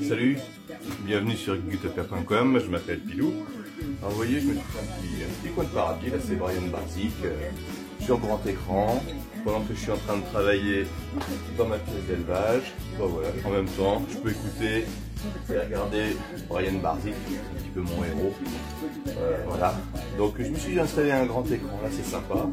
Salut, bienvenue sur gutopia.com, je m'appelle Pilou. Alors vous voyez, je me suis fait un petit coin de paradis, là c'est Brian Barzik, sur grand écran, pendant que je suis en train de travailler dans ma pièce d'élevage. Bon, voilà, en même temps, je peux écouter et regarder Brian Barzik, un petit peu mon héros. Voilà, donc je me suis installé un grand écran, là c'est sympa.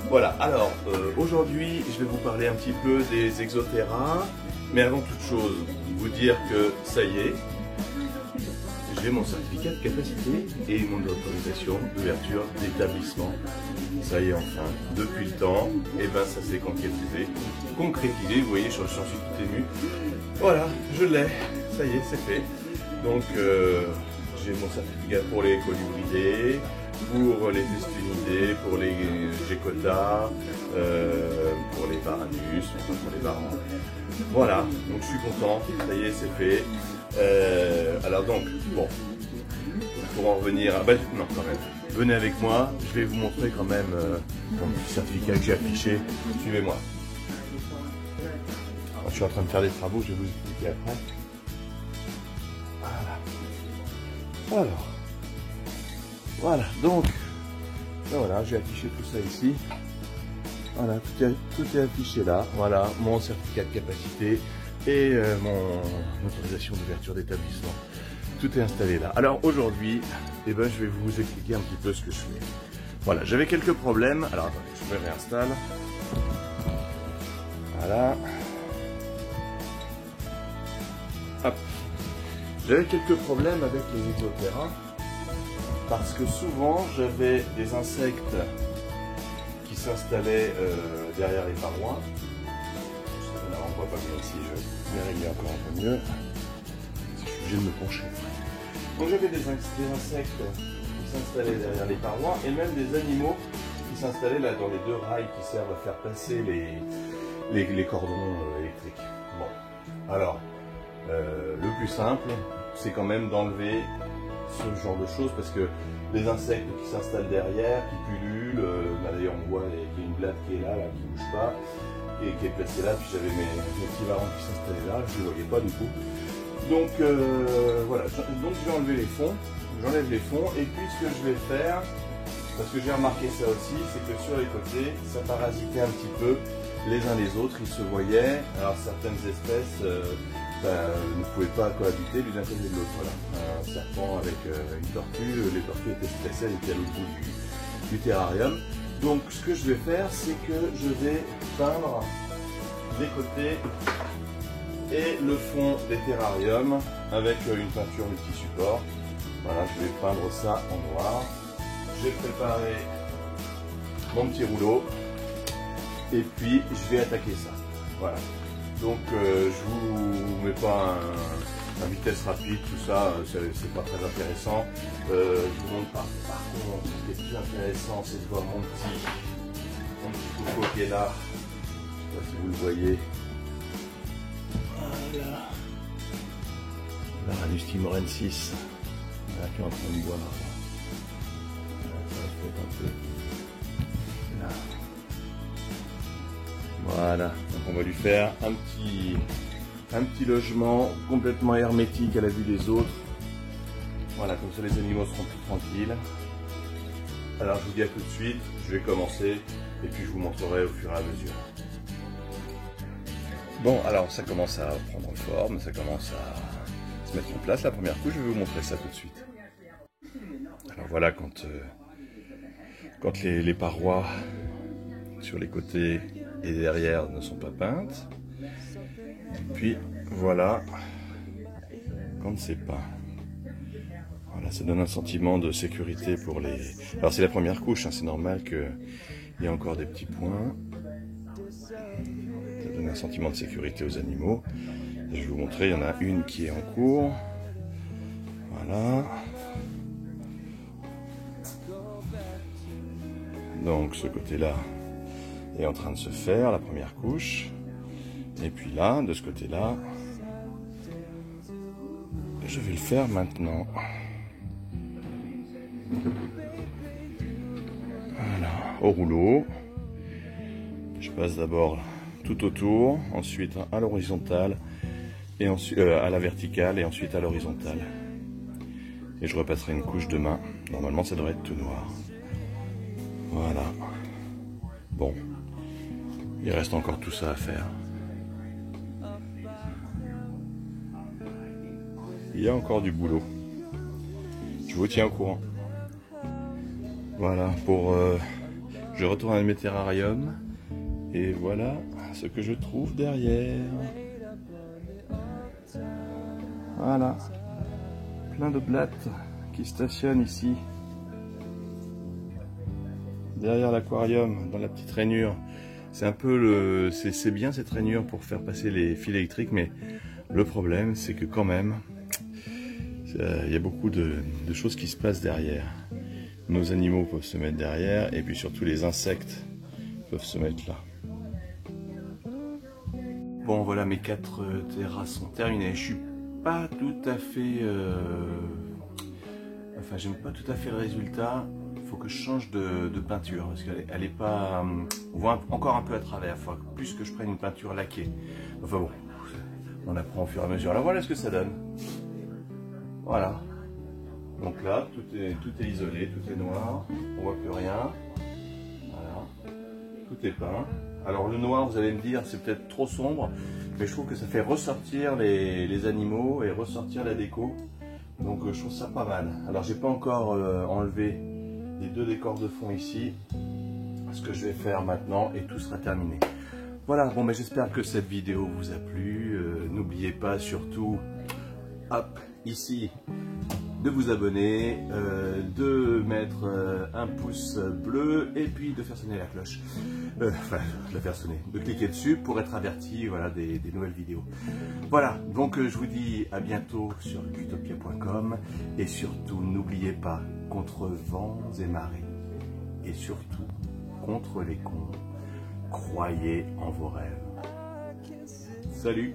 Voilà, alors aujourd'hui je vais vous parler un petit peu des Exoterra, mais avant toute chose, vous dire que ça y est, j'ai mon certificat de capacité et mon autorisation d'ouverture d'établissement. Ça y est enfin, depuis le temps, et ben ça s'est concrétisé, vous voyez, j'en suis tout ému. Voilà, je l'ai, ça y est, c'est fait. Donc j'ai mon certificat pour les colibridés, pour les festinidés, pour les gécotas, pour les varanus, enfin pour les varans. Voilà, donc je suis content, ça y est, c'est fait. Alors donc, bon, pour en revenir à... Ben, non, quand même, venez avec moi, je vais vous montrer quand même mon petit certificat que j'ai affiché. Suivez-moi. Je suis en train de faire des travaux, je vais vous expliquer après. Voilà. Alors, voilà, donc, ben voilà, j'ai affiché tout ça ici. Voilà, tout est affiché là. Voilà, mon certificat de capacité et mon autorisation d'ouverture d'établissement. Tout est installé là. Alors aujourd'hui, eh ben, je vais vous expliquer un petit peu ce que je fais. Voilà, j'avais quelques problèmes. Alors attendez, je me réinstalle. Voilà. Hop. J'avais quelques problèmes avec les Exoterra parce que souvent j'avais des insectes qui s'installaient derrière les parois. On ne voit pas bien ici, je vais régler encore un peu mieux. Je suis obligé de me pencher. Donc j'avais des insectes qui s'installaient derrière les parois et même des animaux qui s'installaient là dans les deux rails qui servent à faire passer les cordons électriques. Bon, alors le plus simple, c'est quand même d'enlever ce genre de choses parce que les insectes qui s'installent derrière, qui pullulent, d'ailleurs on voit qu'il y a une blatte qui est là qui ne bouge pas et qui est placée là, puis j'avais mes petits varans qui s'installaient là, je ne les voyais pas du coup. Donc voilà, donc je vais enlever les fonds, j'enlève les fonds et puis ce que je vais faire, parce que j'ai remarqué ça aussi, c'est que sur les côtés, ça parasitait un petit peu les uns les autres, ils se voyaient, alors certaines espèces ne pouvaient pas cohabiter l'une à côté de l'autre. Voilà. Un serpent avec une tortue, les tortues étaient stressées, elles étaient à l'autre bout du terrarium. Donc ce que je vais faire, c'est que je vais peindre les côtés et le fond des terrariums avec une peinture multi-support. Voilà, je vais peindre ça en noir. J'ai préparé mon petit rouleau et puis je vais attaquer ça. Voilà. Donc je vous mets pas un vitesse rapide, tout ça, c'est pas très intéressant. Je vous montre par contre, ce qui est plus intéressant, c'est de voir mon petit coco qui est là. Je sais pas si vous le voyez. Voilà. Varanus timorensis, là, qui est en train de boire. Ça va peut-être un peu. Là. Voilà, donc on va lui faire un petit logement complètement hermétique à la vue des autres. Voilà, comme ça les animaux seront plus tranquilles. Alors je vous dis à tout de suite, je vais commencer et puis je vous montrerai au fur et à mesure. Bon, alors ça commence à prendre forme, ça commence à se mettre en place. La première couche, je vais vous montrer ça tout de suite. Alors voilà, quand les parois sur les côtés et derrière ne sont pas peintes. Puis voilà quand c'est peint. Voilà, ça donne un sentiment de sécurité pour les... Alors c'est la première couche, hein, c'est normal qu'il y ait encore des petits points. Ça donne un sentiment de sécurité aux animaux. Et je vais vous montrer, il y en a une qui est en cours. Voilà. Donc ce côté-là est en train de se faire, la première couche. Et puis là, de ce côté-là, je vais le faire maintenant. Voilà, au rouleau. Je passe d'abord tout autour, ensuite à l'horizontale, et ensuite à la verticale, et ensuite à l'horizontale. Et je repasserai une couche demain. Normalement, ça devrait être tout noir. Voilà. Bon, il reste encore tout ça à faire. Il y a encore du boulot. Je vous tiens au courant. Voilà, je retourne à mes terrariums. Et voilà ce que je trouve derrière. Voilà. Plein de blattes qui stationnent ici. Derrière l'aquarium, dans la petite rainure. C'est un peu c'est bien cette rainure pour faire passer les fils électriques, mais le problème c'est que quand même, il y a beaucoup de choses qui se passent derrière. Nos animaux peuvent se mettre derrière, et puis surtout les insectes peuvent se mettre là. Bon, voilà, mes 4 terrasses sont terminées. Je suis pas tout à fait... Enfin, j'aime pas tout à fait le résultat. Il faut que je change de peinture, parce qu'elle est pas... On voit encore un peu à travers. Il faut plus que je prenne une peinture laquée. Enfin bon, on apprend au fur et à mesure. Alors voilà ce que ça donne. Voilà. Donc là, tout est isolé, tout est noir. On voit plus rien. Voilà. Tout est peint. Alors le noir, vous allez me dire, c'est peut-être trop sombre, mais je trouve que ça fait ressortir les animaux et ressortir la déco. Donc je trouve ça pas mal. Alors j'ai pas encore enlevé les 2 décors de fond ici. Ce que je vais faire maintenant et tout sera terminé. Voilà, bon, mais j'espère que cette vidéo vous a plu. N'oubliez pas surtout, hop, ici, de vous abonner, de mettre un pouce bleu et puis de faire sonner la cloche. Enfin, de la faire sonner, de cliquer dessus pour être averti, voilà, des nouvelles vidéos. Voilà, donc je vous dis à bientôt sur Cuutopia.com et surtout n'oubliez pas, contre vents et marées et surtout contre les cons, croyez en vos rêves. Salut!